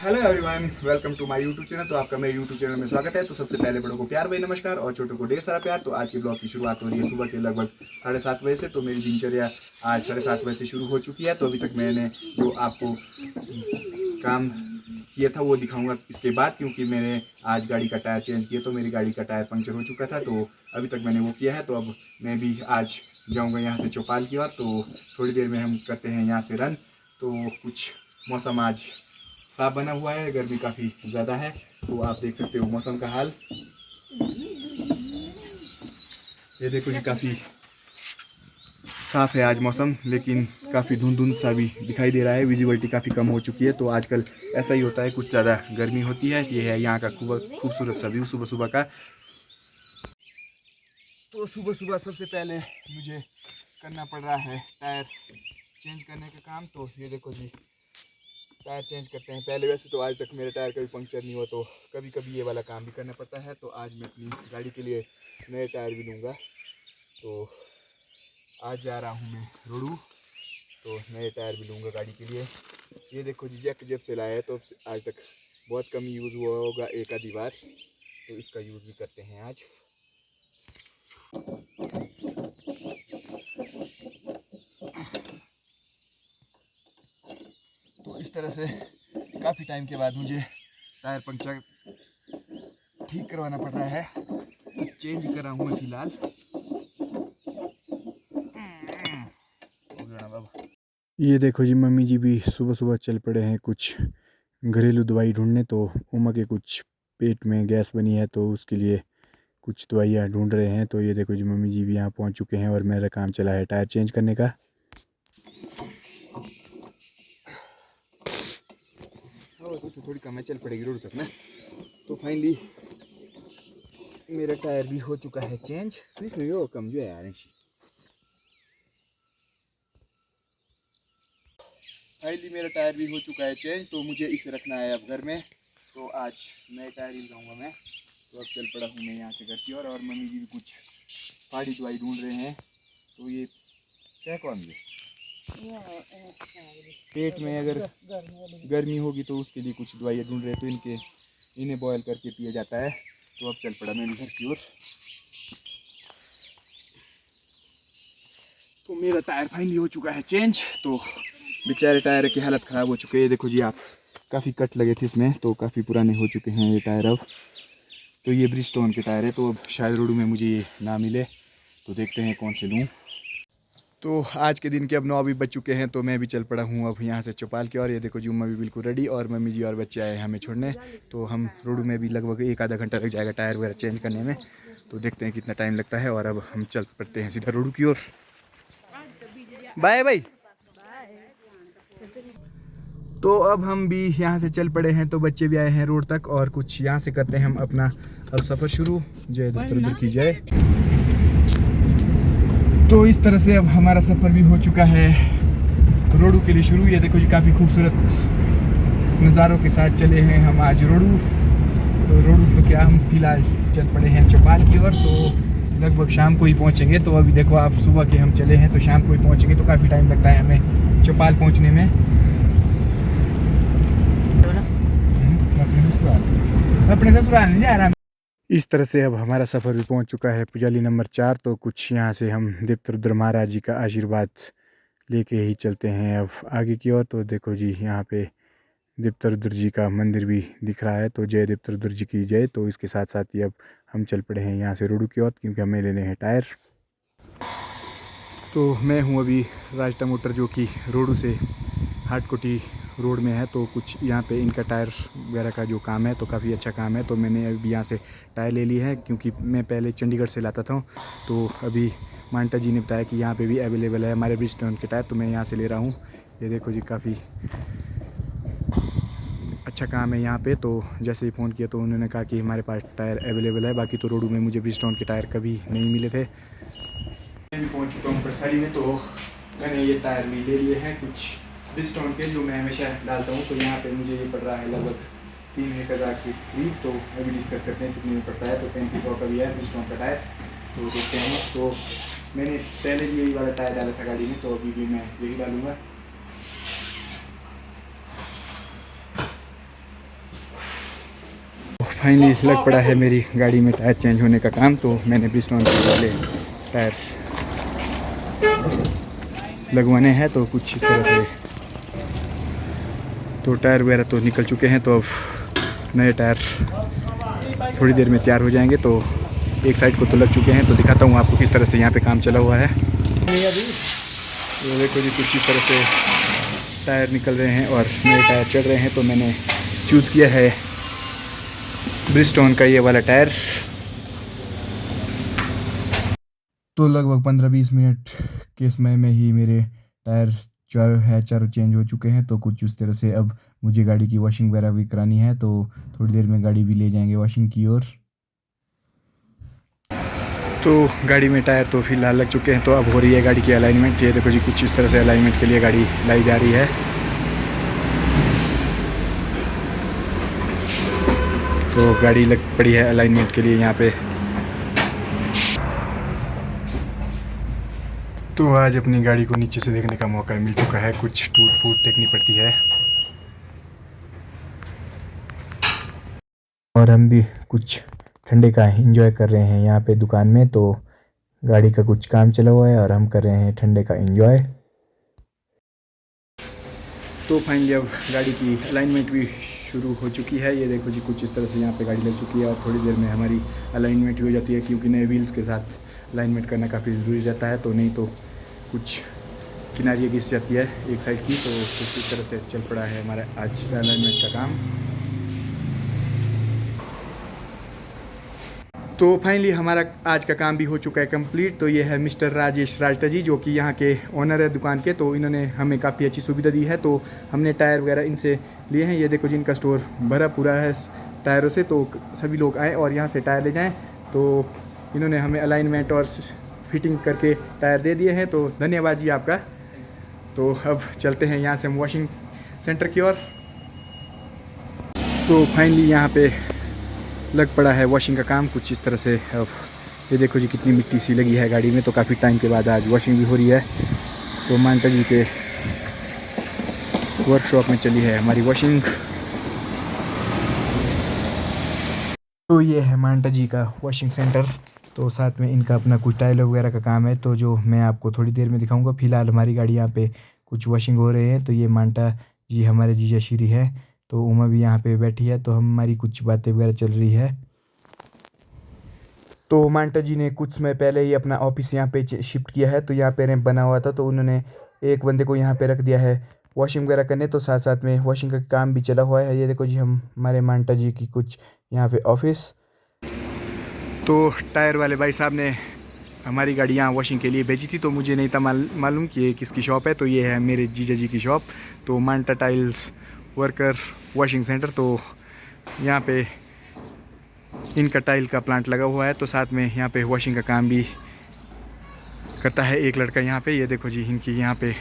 Hello everyone, welcome to my YouTube channel. तो आपका मेरे यूट्यूब चैनल में स्वागत है। तो सबसे पहले बड़ों को प्यार भाई नमस्कार और छोटों को ढेर सारा प्यार। तो आज के ब्लॉग की शुरुआत हो रही है सुबह के लगभग 7:30 बजे से। तो मेरी दिनचर्या आज 7:30 बजे से शुरू हो चुकी है। तो अभी तक मैंने जो आपको काम किया था वो दिखाऊंगा इसके बाद, क्योंकि मैंने आज गाड़ी का टायर चेंज किया तो मेरी गाड़ी का टायर पंक्चर हो चुका था। तो अभी तक मैंने वो किया है। तो अब मैं भी आज जाऊँगा यहाँ से चौपाल की ओर। तो थोड़ी देर में हम करते हैं यहाँ से रन। तो कुछ मौसम आज साफ बना हुआ है, गर्मी काफ़ी ज़्यादा है। तो आप देख सकते हो मौसम का हाल। ये देखो जी, काफ़ी साफ़ है आज मौसम, लेकिन काफ़ी धुंध धुंध सा भी दिखाई दे रहा है। विजिबिलिटी काफ़ी कम हो चुकी है। तो आजकल ऐसा ही होता है, कुछ ज़्यादा गर्मी होती है। ये है यहाँ का खूबसूरत सा व्यू सुबह सुबह का। तो सुबह सुबह सबसे पहले मुझे करना पड़ रहा है टायर चेंज करने का काम। तो ये देखो जी, टायर चेंज करते हैं पहले। वैसे तो आज तक मेरे टायर कभी पंक्चर नहीं हुआ, तो कभी कभी ये वाला काम भी करना पड़ता है। तो आज मैं अपनी गाड़ी के लिए नए टायर भी लूँगा। तो आज जा रहा हूँ मैं रोडू, तो नए टायर भी लूँगा गाड़ी के लिए। ये देखो जी, जैक जब से लाया है तो आज तक बहुत कम यूज़ हुआ होगा, एक आधी बार। तो इसका यूज़ भी करते हैं आज। तो इस तरह से काफ़ी टाइम के बाद मुझे टायर पंक्चर ठीक करवाना पड़ रहा है। तो चेंज कर रहा हूँ मैं फिलहाल। ये देखो जी, मम्मी जी भी सुबह सुबह चल पड़े हैं कुछ घरेलू दवाई ढूंढने। तो उमा के कुछ पेट में गैस बनी है, तो उसके लिए कुछ दवाइयाँ ढूंढ रहे हैं। तो ये देखो जी, मम्मी जी भी यहाँ पहुँच चुके हैं और मेरा काम चला है टायर चेंज करने का। तो थोड़ी कम है, चल पड़ेगी रोड तक ना। तो फाइनली मेरा टायर भी हो चुका है चेंज। तो इसमें यो कम जो है यार, फाइनली मेरा टायर भी हो चुका है चेंज। तो मुझे इसे रखना है अब घर में। तो आज नए टायर ही लगाऊंगा मैं। तो अब चल पड़ा हूँ मैं यहाँ से घर की ओर। और मम्मी जी भी कुछ पहाड़ी दवाई ढूंढ रहे हैं। तो ये क्या कौन ये पेट में अगर गर्मी होगी तो उसके लिए कुछ दवाइयाँ ढूंढ रहे हैं। तो इन्हें बॉयल करके पिया जाता है। तो अब चल पड़ा मैं भी घर की ओर। तो मेरा टायर फाइनली हो चुका है चेंज। तो बेचारे टायर की हालत ख़राब हो चुकी है। देखो जी आप, काफ़ी कट लगे थे इसमें, तो काफ़ी पुराने हो चुके हैं ये टायर अब। तो ये ब्रिजस्टोन के टायर है। तो अब शायद रोडू में मुझे ये ना मिले, तो देखते हैं कौन से लूँ। तो आज के दिन के अब 9 भी बज चुके हैं। तो मैं भी चल पड़ा हूँ अब यहाँ से चौपाल की ओर। ये देखो जी, उम्मा भी बिल्कुल रेडी और मम्मी जी और बच्चे आए हैं हमें छोड़ने। तो हम रोडू में भी लगभग एक आधा घंटा लग जाएगा टायर वगैरह चेंज करने में। तो देखते हैं कितना टाइम लगता है। और अब हम चल पड़ते हैं सीधा रोडू की ओर। Bye bye. तो अब हम भी यहाँ से चल पड़े हैं। तो बच्चे भी आए हैं रोड तक, और कुछ यहाँ से करते हैं हम अपना अब सफ़र शुरू। जय दत्त की जय। तो इस तरह से अब हमारा सफ़र भी हो चुका है रोडू के लिए शुरू। ये देखो जी, काफ़ी खूबसूरत नज़ारों के साथ चले हैं हम आज रोडू। तो रोडू तो क्या, हम फिलहाल चल पड़े हैं चौपाल की ओर। तो लगभग शाम को ही पहुँचेंगे। तो अभी देखो आप, सुबह के हम चले हैं तो शाम को ही पहुँचेंगे। तो काफ़ी टाइम लगता है हमें चौपाल पहुँचने में। अपने ससुराल नहीं जा रहा। इस तरह से अब हमारा सफ़र भी पहुंच चुका है पुजाली नंबर 4। तो कुछ यहाँ से हम देवता रुद्र महाराज जी का आशीर्वाद लेके ही चलते हैं अब आगे की ओर। तो देखो जी, यहाँ पे देवता रुद्र जी का मंदिर भी दिख रहा है। तो जय देवता रुद्र जी की जय। तो इसके साथ साथ ही अब हम चल पड़े हैं यहाँ से रोडू की ओर, क्योंकि हमें लेने हैं टायर। तो मैं हूँ अभी राजटा मोटर, जो कि रोडू से हाटकोटी रोड में है। तो कुछ यहाँ पे इनका टायर वगैरह का जो काम है, तो काफ़ी अच्छा काम है। तो मैंने अभी यहाँ से टायर ले ली है, क्योंकि मैं पहले चंडीगढ़ से लाता था। तो अभी मांटा जी ने बताया कि यहाँ पे भी अवेलेबल है हमारे ब्रिजस्टोन के टायर। तो मैं यहाँ से ले रहा हूँ। ये देखो जी, काफ़ी अच्छा काम है यहाँ पे। तो जैसे ही फ़ोन किया तो उन्होंने कहा कि हमारे पास टायर अवेलेबल है। बाकी तो रोडू में मुझे ब्रिजस्टोन के टायर कभी नहीं मिले थे। मैं भी पहुँच चुका हूँ परसाली में। तो मैंने ये टायर भी ले लिए हैं कुछ ब्रिजस्टोन के, जो मैं हमेशा डालता हूँ। तो यहाँ पे मुझे ये पड़ रहा है लगभग 3,000 की करीब। तो अभी डिस्कस करते हैं कितने में पड़ता है। तो 3500 का भी है ब्रिजस्टोन का टायर। तो देखते हैं। तो मैंने पहले भी यही वाला टायर डाला था गाड़ी में, तो अभी भी मैं यही डालूँगा। फाइनली लग पड़ा है मेरी गाड़ी में टायर चेंज होने का काम। तो मैंने ब्रिजस्टोन के वाले टायर लगवाने हैं, तो कुछ इस तरह से तो टायर वगैरह तो निकल चुके हैं। तो अब नए टायर थोड़ी देर में तैयार हो जाएंगे। तो एक साइड को तो लग चुके हैं, तो दिखाता हूँ आपको किस तरह से यहाँ पे काम चला हुआ है। तो देखो जी कुछ इस तरह से टायर निकल रहे हैं और नए टायर चढ़ रहे हैं। तो मैंने चूज़ किया है ब्रिजस्टोन का ये वाला टायर। तो लगभग 15-20 मिनट के समय में ही मेरे टायर चारों चेंज हो चुके हैं। तो कुछ उस तरह से अब मुझे गाड़ी की वॉशिंग वगैरह भी करानी है। तो थोड़ी देर में गाड़ी भी ले जाएंगे वॉशिंग की ओर। तो गाड़ी में टायर तो फिलहाल लग चुके हैं। तो अब हो रही है गाड़ी की अलाइनमेंट। ये देखो जी कुछ इस तरह से अलाइनमेंट के लिए गाड़ी लाई जा रही है। तो गाड़ी लग पड़ी है अलाइनमेंट के लिए यहाँ पे। तो आज अपनी गाड़ी को नीचे से देखने का मौका मिल चुका है। कुछ टूट फूट देखनी पड़ती है और हम भी कुछ ठंडे का एंजॉय कर रहे हैं यहाँ पे दुकान में। तो गाड़ी का कुछ काम चला हुआ है और हम कर रहे हैं ठंडे का एंजॉय। तो फाइनली अब गाड़ी की अलाइनमेंट भी शुरू हो चुकी है। ये देखो जी कुछ इस तरह से यहाँ पे गाड़ी लग चुकी है और थोड़ी देर में हमारी अलाइनमेंट हो जाती है, क्योंकि नए व्हील्स के साथ अलाइनमेंट करना काफ़ी ज़रूरी रहता है। तो नहीं तो कुछ किनारियाँ घिस जाती है एक साइड की। तो कुछ इस तरह से चल पड़ा है हमारा आज अलाइनमेंट का काम। तो फाइनली हमारा आज का काम भी हो चुका है कंप्लीट। तो ये है मिस्टर राजेश राजटा जी, जो कि यहाँ के ओनर है दुकान के। तो इन्होंने हमें काफ़ी अच्छी सुविधा दी है। तो हमने टायर वगैरह इनसे लिए हैं। ये देखो जी इनका स्टोर भरा पूरा है टायरों से। तो सभी लोग आएँ और यहाँ से टायर ले जाएँ। तो इन्होंने हमें अलाइनमेंट और फिटिंग करके टायर दे दिए हैं। तो धन्यवाद जी आपका। तो अब चलते हैं यहाँ से हम वॉशिंग सेंटर की ओर। तो फाइनली यहाँ पे लग पड़ा है वॉशिंग का काम कुछ इस तरह से। अब ये देखो जी कितनी मिट्टी सी लगी है गाड़ी में। तो काफ़ी टाइम के बाद आज वॉशिंग भी हो रही है। तो मांटा जी के वर्कशॉप में चली है हमारी वॉशिंग। तो ये है मांटा जी का वॉशिंग सेंटर। तो साथ में इनका अपना कुछ टाइल वगैरह का काम है, तो जो मैं आपको थोड़ी देर में दिखाऊंगा। फ़िलहाल हमारी गाड़ी यहाँ पे कुछ वॉशिंग हो रहे हैं। तो ये मांटा जी हमारे जीजा श्री है। तो उमा भी यहाँ पे बैठी है। तो हमारी कुछ बातें वगैरह चल रही है। तो मांटा जी ने कुछ समय पहले ही अपना ऑफिस यहाँ पे शिफ्ट किया है। तो यहाँ पे रैंप बना हुआ था, तो उन्होंने एक बंदे को यहाँ पे रख दिया है वॉशिंग वगैरह करने। तो साथ साथ में वॉशिंग का काम भी चला हुआ है। ये देखो जी हमारे मांटा जी की कुछ यहाँ पे ऑफिस। तो टायर वाले भाई साहब ने हमारी गाड़ी यहाँ वॉशिंग के लिए भेजी थी। तो मुझे नहीं था मालूम कि ये किसकी शॉप है। तो ये है मेरे जीजा जी की शॉप। तो Manta tiles worker washing centre. तो यहाँ पे इनका टाइल का प्लांट लगा हुआ है। तो साथ में यहाँ पे वॉशिंग का काम भी करता है एक लड़का यहाँ पे। ये देखो जी इनकी यहाँ पे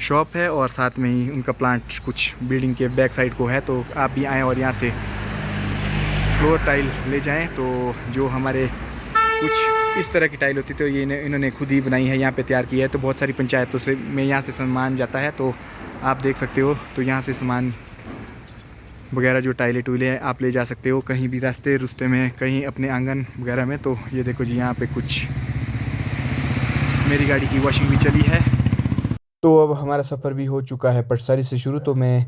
शॉप है और साथ में ही उनका प्लांट कुछ बिल्डिंग के बैक साइड को है। तो आप भी आएँ और यहाँ से फ्लोर टाइल ले जाएं। तो जो हमारे कुछ इस तरह की टाइल होती तो ये इन्होंने खुद ही बनाई है, यहाँ पे तैयार की है। तो बहुत सारी पंचायतों से में यहाँ से सामान जाता है। तो आप देख सकते हो। तो यहाँ से सामान वगैरह जो टाइलें टूले हैं आप ले जा सकते हो कहीं भी रास्ते में, कहीं अपने आंगन वगैरह में। तो ये देखो जी यहाँ पे कुछ मेरी गाड़ी की वॉशिंग भी चली है। तो अब हमारा सफ़र भी हो चुका है पटसारी से शुरू। तो मैं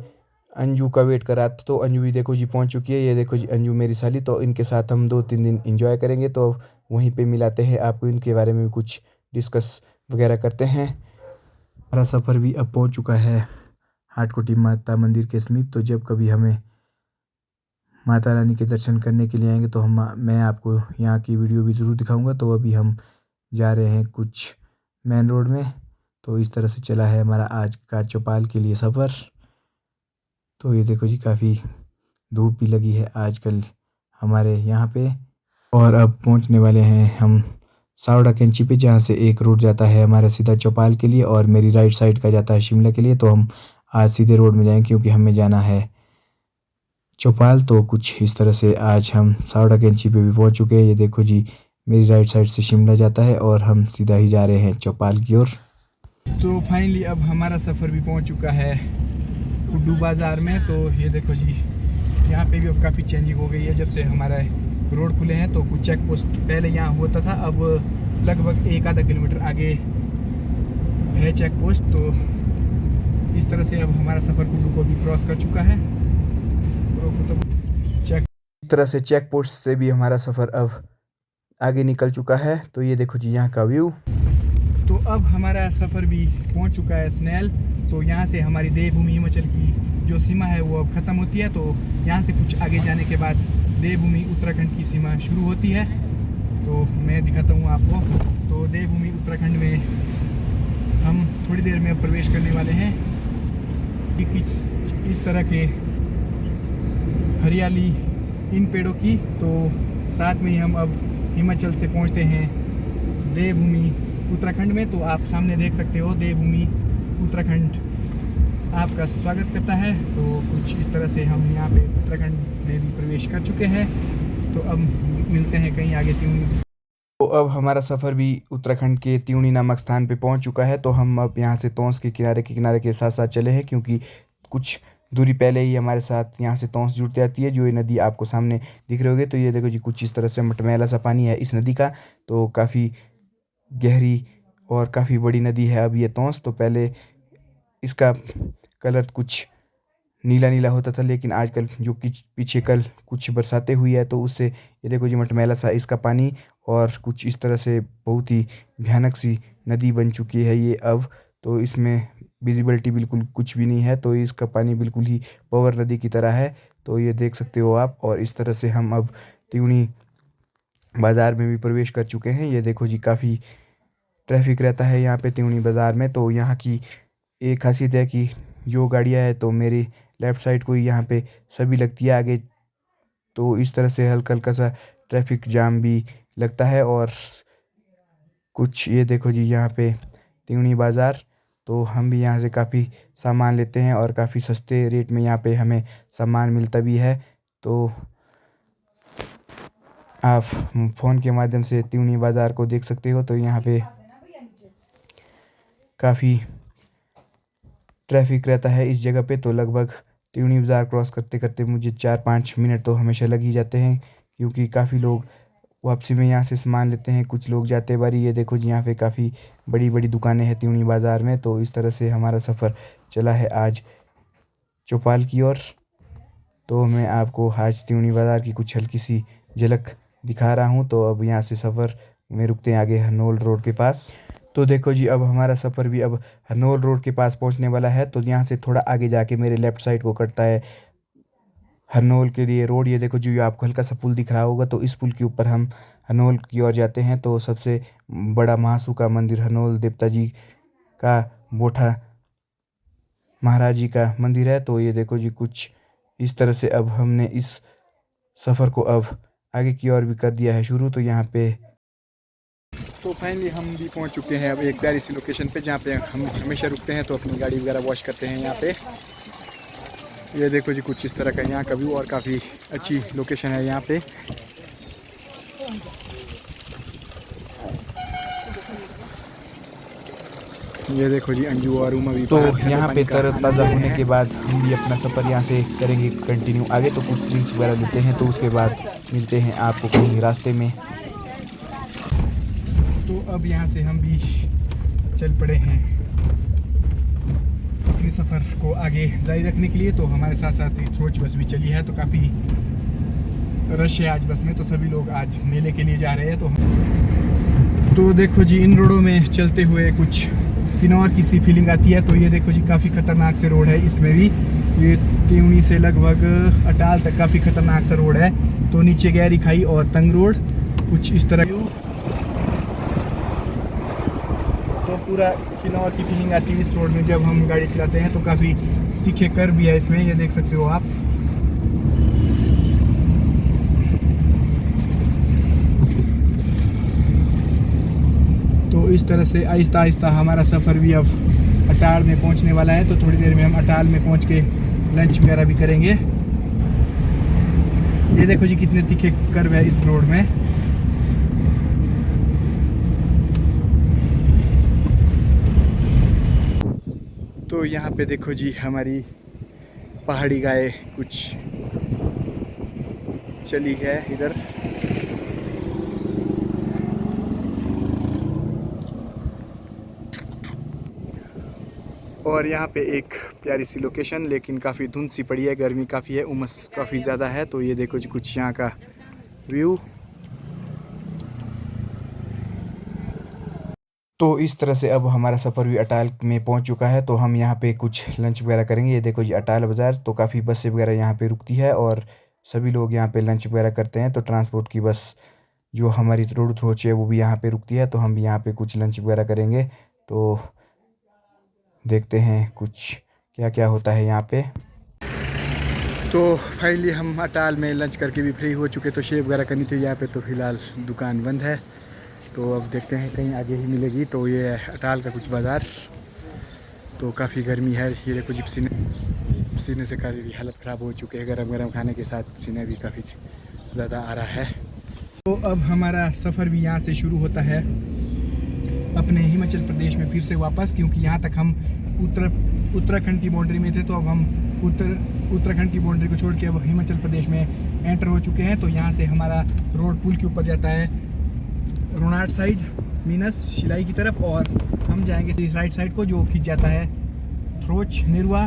अंजू का वेट कर रहा था। तो अंजू भी देखो जी पहुंच चुकी है। ये देखो जी अंजू मेरी साली। तो इनके साथ हम 2-3 दिन एंजॉय करेंगे। तो वहीं पे मिलाते हैं आपको, इनके बारे में भी कुछ डिस्कस वगैरह करते हैं। हमारा सफ़र भी अब पहुंच चुका है हाटकोटी माता मंदिर के समीप। तो जब कभी हमें माता रानी के दर्शन करने के लिए आएंगे तो मैं आपको यहाँ की वीडियो भी ज़रूर दिखाऊंगा। तो अभी हम जा रहे हैं कुछ मेन रोड में। तो इस तरह से चला है हमारा आज का चौपाल के लिए सफ़र। तो ये देखो जी काफ़ी धूप भी लगी है आजकल हमारे यहाँ पे। और अब पहुँचने वाले हैं हम सावड़ा कैंची पे, जहाँ से एक रूट जाता है हमारा सीधा चौपाल के लिए और मेरी राइट साइड का जाता है शिमला के लिए। तो हम आज सीधे रोड में जाएंगे क्योंकि हमें जाना है चौपाल। तो कुछ इस तरह से आज हम सावड़ा कैंची पे भी पहुँच चुके हैं। ये देखो जी मेरी राइट साइड से शिमला जाता है और हम सीधा ही जा रहे हैं चौपाल की ओर। तो फाइनली अब हमारा सफ़र भी पहुँच चुका है कुड्डू बाज़ार में। तो ये देखो जी यहाँ पे भी अब काफ़ी चेंजिंग हो गई है जब से हमारा रोड खुले हैं। तो कुछ चेक पोस्ट पहले यहाँ होता था, अब लगभग 1-आधा किलोमीटर आगे है चेक पोस्ट। तो इस तरह से अब हमारा सफ़र कुल्लू को भी क्रॉस कर चुका है। इस तरह से चेक पोस्ट से भी हमारा सफ़र अब आगे निकल चुका है। तो ये देखो जी यहाँ का व्यू। तो अब हमारा सफ़र भी पहुँच चुका है स्नैल। तो यहाँ से हमारी देवभूमि हिमाचल की जो सीमा है वो अब ख़त्म होती है। तो यहाँ से कुछ आगे जाने के बाद देवभूमि उत्तराखंड की सीमा शुरू होती है। तो मैं दिखाता हूँ आपको। तो देवभूमि उत्तराखंड में हम थोड़ी देर में अब प्रवेश करने वाले हैं। इस तरह के हरियाली इन पेड़ों की। तो साथ में ही हम अब हिमाचल से पहुँचते हैं देवभूमि उत्तराखंड में। तो आप सामने देख सकते हो देवभूमि उत्तराखंड आपका स्वागत करता है। तो कुछ इस तरह से हम यहाँ पे उत्तराखंड में भी प्रवेश कर चुके हैं। तो अब मिलते हैं कहीं आगे त्यूनी। तो अब हमारा सफ़र भी उत्तराखंड के त्यूनी नामक स्थान पे पहुँच चुका है। तो हम अब यहाँ से तौंस के किनारे के साथ साथ चले हैं, क्योंकि कुछ दूरी पहले ही हमारे साथ यहाँ से तौंस जुड़ जाती है। जो ये नदी आपको सामने दिख रही होगी। तो ये देखो जी कुछ इस तरह से मटमैला सा पानी है इस नदी का। तो काफ़ी गहरी और काफ़ी बड़ी नदी है अब ये तौंस। तो पहले इसका कलर कुछ नीला नीला होता था, लेकिन आजकल जो पीछे कल कुछ बरसातें हुई है तो उससे ये देखो जी मटमैला सा इसका पानी और कुछ इस तरह से बहुत ही भयानक सी नदी बन चुकी है ये अब। तो इसमें विजिबिलिटी बिल्कुल कुछ भी नहीं है। तो इसका पानी बिल्कुल ही पवर नदी की तरह है। तो ये देख सकते हो आप। और इस तरह से हम अब त्यूनी बाज़ार में भी प्रवेश कर चुके हैं। ये देखो जी काफ़ी ट्रैफिक रहता है यहाँ पे त्यूनी बाज़ार में। तो यहाँ की एक खासियत है कि जो गाड़ियाँ है तो मेरी लेफ़्ट साइड को ही यहाँ पे सभी लगती है आगे। तो इस तरह से हल्का हल्का सा ट्रैफिक जाम भी लगता है। और कुछ ये देखो जी यहाँ पे त्यूनी बाज़ार। तो हम भी यहाँ से काफ़ी सामान लेते हैं और काफ़ी सस्ते रेट में यहाँ पे हमें सामान मिलता भी है। तो आप फ़ोन के माध्यम से त्यूनी बाज़ार को देख सकते हो। तो यहाँ पे काफ़ी ट्रैफिक रहता है इस जगह पे। तो लगभग त्यूनी बाज़ार क्रॉस करते करते मुझे 4-5 मिनट तो हमेशा लग ही जाते हैं, क्योंकि काफ़ी लोग वापसी में यहाँ से सामान लेते हैं, कुछ लोग जाते बारी। ये देखो जी यहाँ पे काफ़ी बड़ी बड़ी दुकानें हैं त्यूनी बाज़ार में। तो इस तरह से हमारा सफ़र चला है आज चौपाल की ओर। तो मैं आपको आज त्यूनी बाज़ार की कुछ हल्की सी झलक दिखा रहा हूँ। तो अब यहाँ से सफ़र में रुकते हैं आगे हरनोल रोड के पास। तो देखो जी अब हमारा सफ़र भी अब हरनोल रोड के पास पहुँचने वाला है। तो यहाँ से थोड़ा आगे जाके मेरे लेफ़्ट साइड को कटता है हरनोल के लिए रोड। ये देखो जी आपको हल्का सा पुल दिख रहा होगा। तो इस पुल के ऊपर हम हरनोल की ओर जाते हैं। तो सबसे बड़ा महासू का मंदिर हरनोल देवता जी का बोठा महाराज जी का मंदिर है। तो ये देखो जी कुछ इस तरह से अब हमने इस सफ़र को अब आगे की ओर भी कर दिया है शुरू। तो यहाँ पे तो फाइनली हम भी पहुँच चुके हैं अब एक प्यारी सी लोकेशन पे, जहाँ पे हम हमेशा रुकते हैं। तो अपनी गाड़ी वगैरह वॉश करते हैं यहाँ पे। ये देखो जी कुछ इस तरह का यहाँ का व्यू और काफ़ी अच्छी लोकेशन है यहाँ पे। ये देखो जी अंजू और उमा भी। तो यहाँ पे तरोताज़ा होने के बाद हम भी अपना सफ़र यहाँ से करेंगे कंटिन्यू आगे। तो कुछ ड्रिंक्स वगैरह लेते हैं। तो उसके बाद मिलते हैं आपको कहीं रास्ते में। तो अब यहाँ से हम भी चल पड़े हैं अपने सफ़र को आगे जारी रखने के लिए। तो हमारे साथ साथ थ्रोच बस भी चली है। तो काफ़ी रश है आज बस में। तो सभी लोग आज मेले के लिए जा रहे हैं। तो देखो जी इन रोडों में चलते हुए कुछ किन्नौर की सी फीलिंग आती है। तो ये देखो जी काफ़ी ख़तरनाक से रोड है इसमें भी। ये त्यूनी से लगभग अटाल तक काफ़ी ख़तरनाक सा रोड है। तो नीचे गहरी खाई और तंग रोड कुछ इस तरह। तो पूरा किन्नौर की फीलिंग आती है इस रोड में जब हम गाड़ी चलाते हैं। तो काफ़ी तीखे कर भी है इसमें, ये देख सकते हो आप। तो इस तरह से आहिस्ता आहिस्ता हमारा सफ़र भी अब अटाल में पहुंचने वाला है। तो थोड़ी देर में हम अटाल में पहुंच के लंच वगैरह भी करेंगे। ये देखो जी कितने तीखे कर्व है इस रोड में। तो यहाँ पे देखो जी हमारी पहाड़ी गाय कुछ चली है इधर। और यहाँ पे एक प्यारी सी लोकेशन, लेकिन काफ़ी धुंध सी पड़ी है, गर्मी काफ़ी है, उमस काफ़ी ज़्यादा है। तो ये देखो जी कुछ यहाँ का व्यू। तो इस तरह से अब हमारा सफ़र भी अटाल में पहुँच चुका है। तो हम यहाँ पे कुछ लंच वगैरह करेंगे। ये देखो जी अटाल बाज़ार, तो काफ़ी बसें वगैरह यहाँ पे रुकती है और सभी लोग यहाँ पे लंच वगैरह करते हैं। तो ट्रांसपोर्ट की बस जो हमारी रोड थ्रोच है वो भी यहाँ पे रुकती है। तो हम भी यहाँ पे कुछ लंच वगैरह करेंगे। तो देखते हैं कुछ क्या क्या होता है यहाँ पे। तो फाइनली हम अटाल में लंच करके भी फ्री हो चुके। तो शेव वगैरह करनी थी यहाँ पे, तो फ़िलहाल दुकान बंद है। तो अब देखते हैं कहीं आगे ही मिलेगी। तो ये है अटाल का कुछ बाज़ार। तो काफ़ी गर्मी है, ये देखो जी पसीने से काफ़ी हालत ख़राब हो चुके हैं। गरम गरम खाने के साथ पसीने भी काफ़ी ज़्यादा आ रहा है। तो अब हमारा सफ़र भी यहाँ से शुरू होता है अपने हिमाचल प्रदेश में फिर से वापस, क्योंकि यहाँ तक हम उत्तराखंड की बाउंड्री में थे। तो अब हम उत्तराखंड की बाउंड्री को छोड़ के अब हिमाचल प्रदेश में एंटर हो चुके हैं। तो यहाँ से हमारा रोड पुल के ऊपर जाता है रोनाट साइड, मीनस शिलाई की तरफ, और हम जाएंगे राइट साइड को जो खींच जाता है थ्रोच निरवा।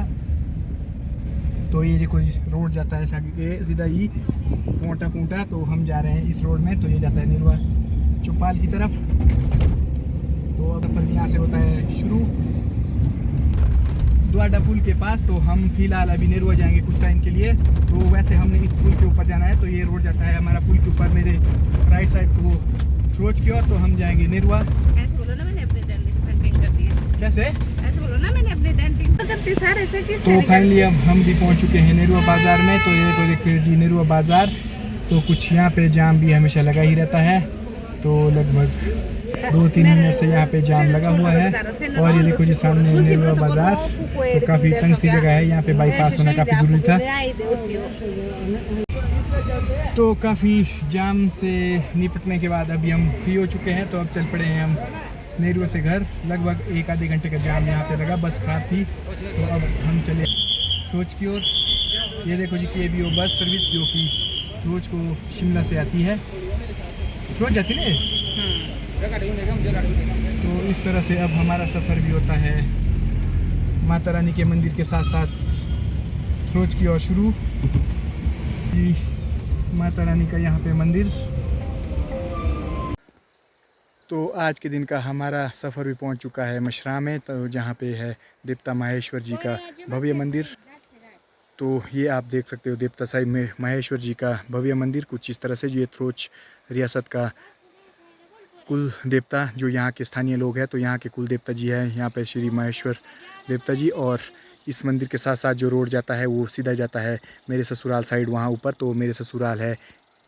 तो ये देखो रोड जाता है सीधा ही पोंटा। तो हम जा रहे हैं इस रोड में। तो ये जाता है निरवा चौपाल की तरफ। तो अब पर यहाँ से होता है शुरू द्वाडा पुल के पास। तो हम फिलहाल अभी निरवा जाएंगे कुछ टाइम के लिए। तो वैसे हमने इस पुल के ऊपर जाना है। तो ये रोड जाता है हमारा पुल के ऊपर मेरे राइट साइड को थ्रोच की ओर। तो हम जाएंगे निरवा। ऐसे बोलो ना, मैंने अपनी डेंटिंग कर दी है। कैसे? ऐसे बोलो ना, मैंने अपनी डेंटिंग करती सारे से। तो फाइनली अब हम भी पहुंच चुके हैं निरवा बाज़ार में। तो ये तो देखिए जी निरवा बाज़ार। तो कुछ यहाँ पे जाम भी हमेशा लगा ही रहता है। तो लगभग 2-3 मिनट से यहाँ पे जाम लगा हुआ है। और ये देखो जी सामने निरवा बाज़ार। तो काफ़ी तंग सी जगह है, यहाँ पे बाईपास होना काफ़ी ज़रूरी था। तो काफ़ी जाम से निपटने के बाद अभी हम फ्री हो चुके हैं। तो अब चल पड़े हैं हम नेरुआ से घर। लगभग 1 आधे घंटे का जाम यहाँ पे लगा, बस ख़राब थी। तो अब हम चले थ्रोच की ओर। ये देखो जी KBO बस सर्विस, जो कि थ्रोच को शिमला से आती है। थ्रोच जाती है। तो इस तरह से अब हमारा सफ़र भी होता है माता रानी के मंदिर के साथ साथ थ्रोच की ओर शुरू। जी माता रानी का यहाँ पे मंदिर। तो आज के दिन का हमारा सफ़र भी पहुँच चुका है मशरा में। तो जहाँ पे है देवता माहेश्वर जी का भव्य मंदिर। तो ये आप देख सकते हो देवता साहिब में माहेश्वर जी का भव्य मंदिर कुछ इस तरह से। ये थ्रोच रियासत का कुल देवता जो यहाँ के स्थानीय लोग हैं, तो यहाँ के कुल देवता जी हैं यहाँ पे श्री माहेश्वर देवता जी। और इस मंदिर के साथ साथ जो रोड जाता है वो सीधा जाता है मेरे ससुराल साइड वहाँ ऊपर। तो मेरे ससुराल है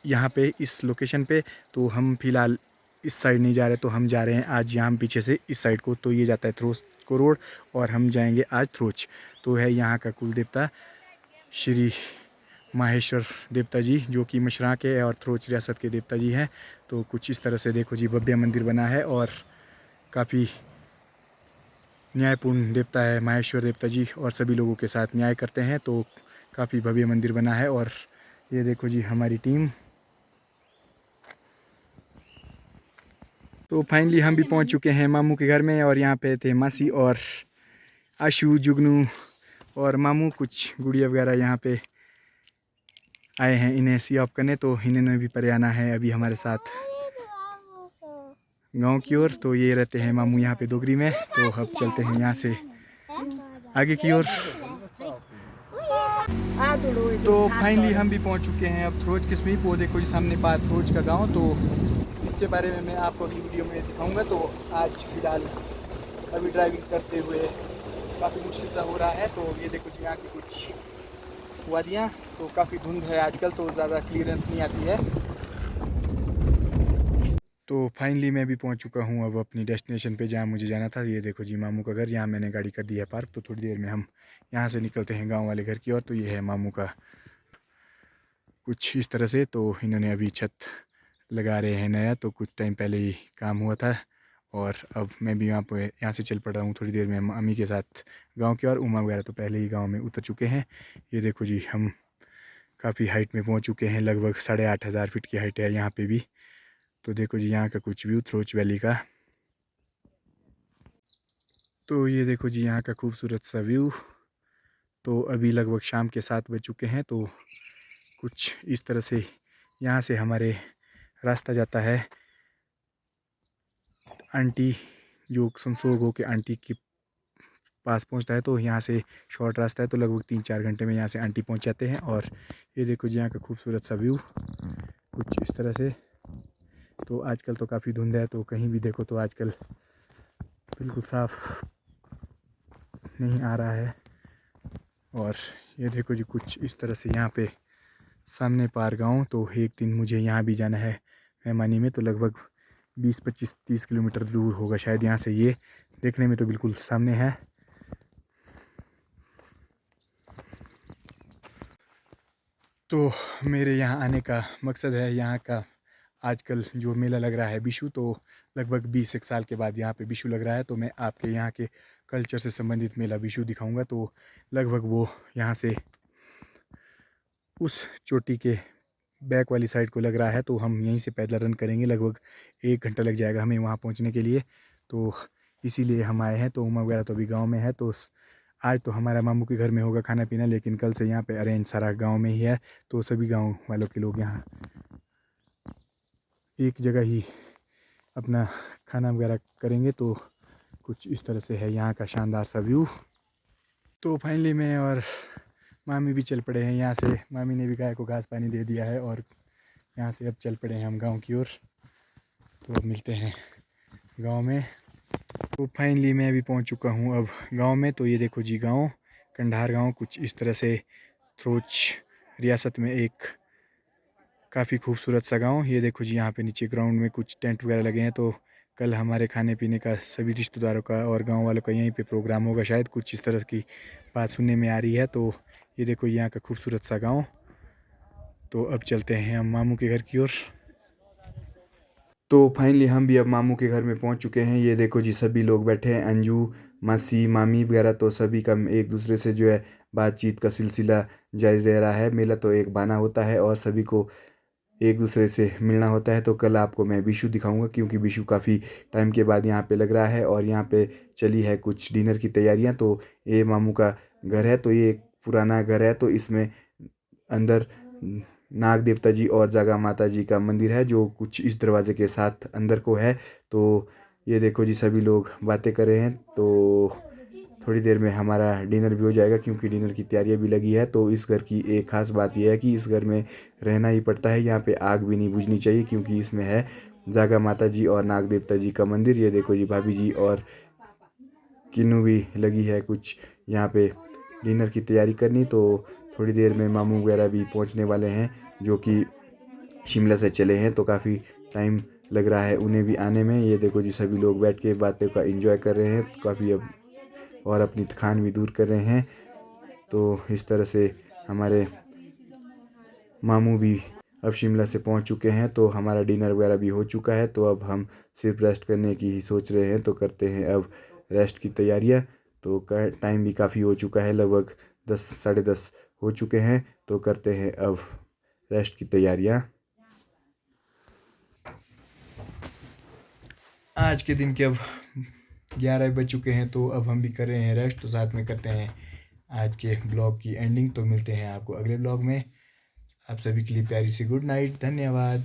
यहाँ पे इस लोकेशन पे। तो हम फ़िलहाल इस साइड नहीं जा रहे, तो हम जा रहे हैं आज यहाँ पीछे से इस साइड को। तो ये जाता है थ्रोच को रोड, और हम जाएंगे आज थ्रोच। तो है यहाँ का कुल देवता श्री माहेश्वर देवता जी, जो कि मशरा के और थ्रोच रियासत के देवता जी हैं। तो कुछ इस तरह से देखो जी भव्य मंदिर बना है, और काफ़ी न्यायपूर्ण देवता है माहेश्वर देवता जी, और सभी लोगों के साथ न्याय करते हैं। तो काफ़ी भव्य मंदिर बना है। और ये देखो जी हमारी टीम। तो फाइनली हम भी पहुंच चुके हैं मामू के घर में। और यहाँ पे थे मासी और आशू जुगनू और मामू। कुछ गुड़िया वगैरह यहाँ पे आए हैं इन्हें सी ऑफ करने। तो इन्होंने भी पर आना है अभी हमारे साथ गांव की ओर। तो ये रहते हैं मामू यहाँ पे दोगरी में। तो अब चलते हैं यहाँ से आगे की ओर। तो फाइनली हम भी पहुँच चुके हैं अब थ्रोच के समीप। वो देखो जी सामने पास थ्रोच का गाँव। तो इसके बारे में मैं आपको अगली वीडियो में दिखाऊंगा। तो आज फिलहाल अभी ड्राइविंग करते हुए काफ़ी मुश्किल सा हो रहा है। तो ये देखो जी यहाँ की कुछ वादियाँ। तो काफ़ी धुंध है आजकल, तो ज़्यादा क्लियरेंस नहीं आती है। तो फाइनली मैं भी पहुंच चुका हूं अब अपनी डेस्टिनेशन पे जहां मुझे जाना था। ये देखो जी मामू का घर, यहाँ मैंने गाड़ी कर दी है पार्क। तो थोड़ी देर में हम यहाँ से निकलते हैं गांव वाले घर की ओर। तो ये है मामू का कुछ इस तरह से। तो इन्होंने अभी छत लगा रहे हैं नया, तो कुछ टाइम पहले ही काम हुआ था। और अब मैं भी यहाँ से चल पड़ा हूँ थोड़ी देर में अम्मी के साथ गाँव की ओर। उमा वगैरह तो पहले ही गाँव में उतर चुके हैं। ये देखो जी हम काफ़ी हाइट में पहुंच चुके हैं, लगभग 8,500 फीट की हाइट है यहाँ पे भी। तो देखो जी यहाँ का कुछ व्यू थ्रोच वैली का। तो ये देखो जी यहाँ का खूबसूरत सा व्यू। तो अभी लगभग शाम के 7 बज चुके हैं। तो कुछ इस तरह से यहाँ से हमारे रास्ता जाता है आंटी, जो संसोग हो के आंटी के पास पहुँचता है। तो यहाँ से शॉर्ट रास्ता है, तो लगभग 3-4 घंटे में यहाँ से आंटी पहुँच जाते हैं। और ये देखो जी यहाँ का खूबसूरत सा व्यू कुछ इस तरह से। तो आजकल तो काफ़ी धुंध है, तो कहीं भी देखो तो आजकल बिल्कुल साफ नहीं आ रहा है। और ये देखो जी कुछ इस तरह से यहाँ पे सामने पार गाँव। तो एक दिन मुझे यहाँ भी जाना है मेहमानी में, तो लगभग 20-25-30 किलोमीटर दूर होगा शायद यहाँ से। ये देखने में तो बिल्कुल सामने है। तो मेरे यहाँ आने का मकसद है, यहाँ का आजकल जो मेला लग रहा है बिशु, तो लगभग 20 साल के बाद यहाँ पे बिशु लग रहा है। तो मैं आपके यहाँ के कल्चर से संबंधित मेला बिशु दिखाऊंगा। तो लगभग वो यहाँ से उस चोटी के बैक वाली साइड को लग रहा है। तो हम यहीं से पैदल रन करेंगे, लगभग 1 घंटा लग जाएगा हमें वहाँ पहुँचने के लिए। तो इसीलिए हम आए हैं। तो उमा वगैरह तो अभी गाँव में है। तो आज तो हमारा मामू के घर में होगा खाना पीना, लेकिन कल से यहाँ पे अरेंज सारा गांव में ही है। तो सभी गांव वालों के लोग यहाँ एक जगह ही अपना खाना वगैरह करेंगे। तो कुछ इस तरह से है यहाँ का शानदार सा व्यू। तो फाइनली मैं और मामी भी चल पड़े हैं यहाँ से। मामी ने भी गाय को घास पानी दे दिया है और यहाँ से अब चल पड़े हैं हम गाँव की ओर। तो अब मिलते हैं गाँव में। तो फाइनली मैं भी पहुंच चुका हूं अब गांव में। तो ये देखो जी गांव, कंधार गांव कुछ इस तरह से थ्रोच रियासत में एक काफ़ी खूबसूरत सा गांव। ये देखो जी यहाँ पे नीचे ग्राउंड में कुछ टेंट वगैरह लगे हैं। तो कल हमारे खाने पीने का सभी रिश्तेदारों का और गांव वालों का यहीं पे प्रोग्राम होगा शायद, कुछ इस तरह की बात सुनने में आ रही है। तो ये देखो यहाँ का खूबसूरत सा गाँव। तो अब चलते हैं हम मामू के घर की ओर। तो फाइनली हम भी अब मामू के घर में पहुंच चुके हैं। ये देखो जी सभी लोग बैठे हैं, अंजू, मासी, मामी वगैरह। तो सभी का एक दूसरे से जो है बातचीत का सिलसिला जारी रह रहा है। मेला तो एक बहाना होता है और सभी को एक दूसरे से मिलना होता है। तो कल आपको मैं बिशु दिखाऊंगा, क्योंकि बिशु काफ़ी टाइम के बाद यहाँ पे लग रहा है और यहाँ पे चली है कुछ डिनर की तैयारियाँ। तो ये मामू का घर है, तो ये एक पुराना घर है। तो इसमें अंदर नाग देवता जी और जागा माता जी का मंदिर है, जो कुछ इस दरवाजे के साथ अंदर को है। तो ये देखो जी सभी लोग बातें कर रहे हैं। तो थोड़ी देर में हमारा डिनर भी हो जाएगा, क्योंकि डिनर की तैयारियां भी लगी है। तो इस घर की एक ख़ास बात यह है कि इस घर में रहना ही पड़ता है। यहाँ पे आग भी नहीं बुझनी चाहिए, क्योंकि इसमें है जागा माता जी और नाग देवता जी का मंदिर। ये देखो जी भाभी जी और किन्नू भी लगी है कुछ यहाँ पे डिनर की तैयारी करनी। तो थोड़ी देर में मामू वगैरह भी पहुँचने वाले हैं, जो कि शिमला से चले हैं। तो काफ़ी टाइम लग रहा है उन्हें भी आने में। ये देखो जी सभी लोग बैठ के बातें का एंजॉय कर रहे हैं काफ़ी अब, और अपनी थकान भी दूर कर रहे हैं। तो इस तरह से हमारे मामू भी अब शिमला से पहुंच चुके हैं। तो हमारा डिनर वगैरह भी हो चुका है। तो अब हम सिर्फ रेस्ट करने की ही सोच रहे हैं। तो करते हैं अब रेस्ट की तैयारियां। तो टाइम भी काफ़ी हो चुका है, लगभग 10 साढ़े 10 हो चुके हैं। तो करते हैं अब रेस्ट की तैयारियां। आज के दिन के अब 11 बज चुके हैं। तो अब हम भी कर रहे हैं रेस्ट। तो साथ में करते हैं आज के ब्लॉग की एंडिंग। तो मिलते हैं आपको अगले ब्लॉग में। आप सभी के लिए प्यारी सी गुड नाइट। धन्यवाद।